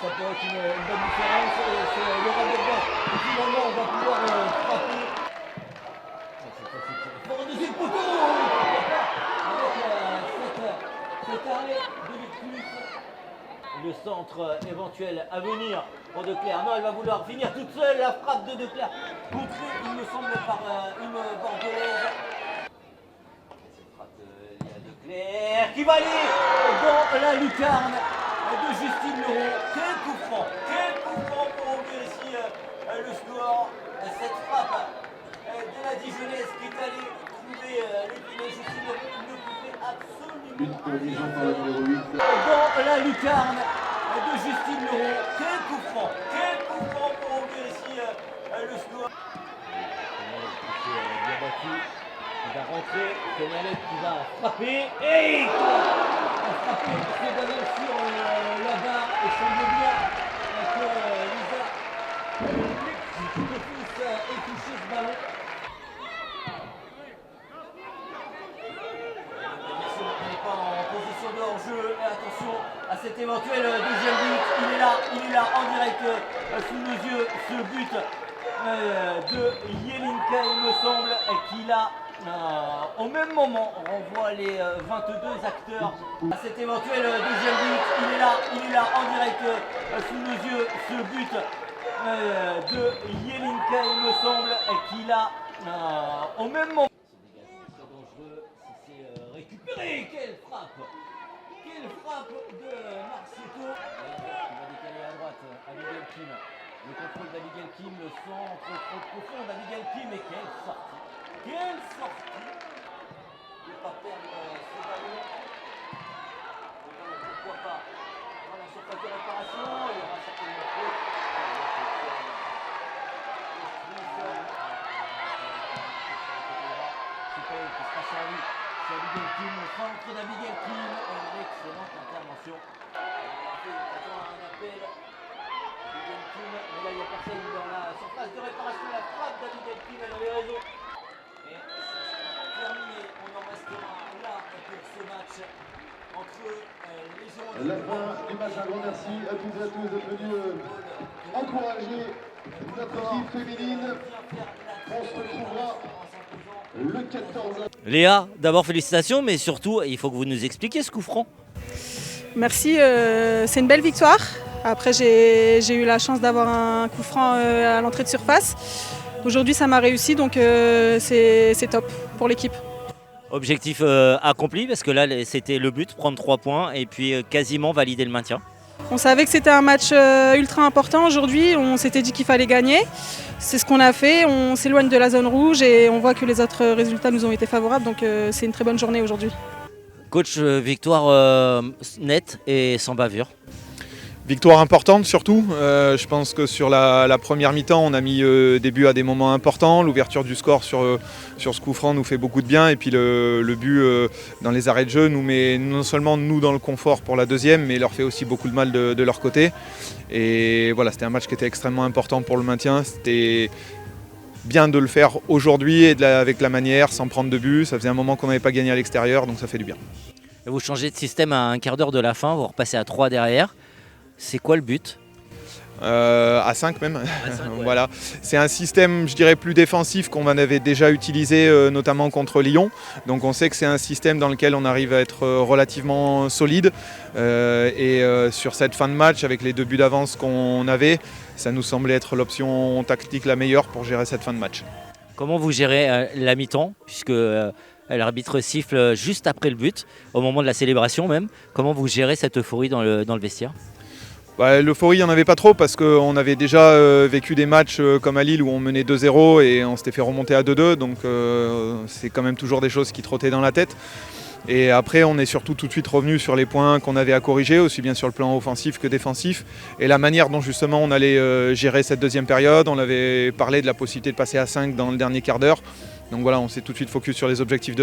ça peut être une bonne différence. Et c'est le Rabobank. Et finalement, on va pouvoir frapper. Pour un deuxième poteau, avec cet arrêt de Lectus. Le centre éventuel à venir pour Declercq. Non, elle va vouloir finir toute seule. La frappe de Declercq contrée, il me semble, par une bordelaise. Cette frappe de Léa Declercq qui va aller dans la lucarne de Justine Leroux. Quel coup franc pour ouvrir ici le score. Cette frappe de la Dijonnaise qui est allée trouver l'épinée. Justine Leroux ne pouvait absolument rien dans la lucarne de Justine Leroux. Quel coup franc pour ouvrir ici le score. Bien battu, il va rentrer, Kenalek qui va frapper et qui va frapper ses ballons sur la barre et semble bien que Lisa Lectus ait touché ce ballon. On n'est pas en position de hors-jeu. Et attention à cet éventuel deuxième but. Il est là en direct sous nos yeux. Ce but de Jelinka, il me semble, qu'il a au même moment renvoie les 22 acteurs à cet éventuel deuxième but. Il est là en direct sous nos yeux. Ce but de Jelinka, il me semble, qu'il a au même moment. Récupéré, quelle frappe de Marcetto. Il va décaler à droite Abigail Kim. Le contrôle d'Abigail Kim, le centre trop profond d'Abigail Kim. Et quelle sortie de ne pas perdre ce ballon. Pourquoi pas dans la surface de réparation. Il y aura certainement faute. Super qui sera servi. C'est Abigail Kim, le centre d'Abigail Kim, une excellente intervention. On a fait un appel. Abigail Kim, mais là il n'y a personne dans la surface de réparation. La frappe d'Abigail Kim, elle avait raison. Et ça sera terminé. On en restera là pour ce match entre les Girondins. La fin du match, un grand merci à toutes et à tous d'être venus encourager notre équipe féminine. On se retrouvera le 14. Léa, d'abord félicitations, mais surtout, il faut que vous nous expliquiez ce coup franc. Merci, c'est une belle victoire. Après, j'ai eu la chance d'avoir un coup franc à l'entrée de surface. Aujourd'hui, ça m'a réussi, donc c'est top pour l'équipe. Objectif accompli, parce que là, c'était le but, prendre 3 points et puis quasiment valider le maintien. On savait que c'était un match ultra important aujourd'hui. On s'était dit qu'il fallait gagner. C'est ce qu'on a fait. On s'éloigne de la zone rouge et on voit que les autres résultats nous ont été favorables. Donc c'est une très bonne journée aujourd'hui. Coach, victoire nette et sans bavure. Victoire importante surtout. Je pense que sur la première mi-temps, on a mis des buts à des moments importants. L'ouverture du score sur ce coup franc nous fait beaucoup de bien. Et puis le but dans les arrêts de jeu nous met non seulement nous dans le confort pour la deuxième, mais leur fait aussi beaucoup de mal de leur côté. Et voilà, c'était un match qui était extrêmement important pour le maintien. C'était bien de le faire aujourd'hui et avec la manière, sans prendre de but. Ça faisait un moment qu'on n'avait pas gagné à l'extérieur, donc ça fait du bien. Et vous changez de système à un quart d'heure de la fin, vous repassez à 3 derrière. C'est quoi le but ? À 5 même. À 5, ouais. Voilà. C'est un système, je dirais, plus défensif qu'on avait déjà utilisé, notamment contre Lyon. Donc on sait que c'est un système dans lequel on arrive à être relativement solide. Sur cette fin de match, avec les 2 buts d'avance qu'on avait, ça nous semblait être l'option tactique la meilleure pour gérer cette fin de match. Comment vous gérez la mi-temps, puisque l'arbitre siffle juste après le but, au moment de la célébration même. Comment vous gérez cette euphorie dans le vestiaire ? L'euphorie, il n'y en avait pas trop parce qu'on avait déjà vécu des matchs comme à Lille où on menait 2-0 et on s'était fait remonter à 2-2. Donc c'est quand même toujours des choses qui trottaient dans la tête. Et après, on est surtout tout de suite revenu sur les points qu'on avait à corriger, aussi bien sur le plan offensif que défensif. Et la manière dont justement on allait gérer cette deuxième période, on avait parlé de la possibilité de passer à 5 dans le dernier quart d'heure. Donc voilà, on s'est tout de suite focus sur les objectifs de la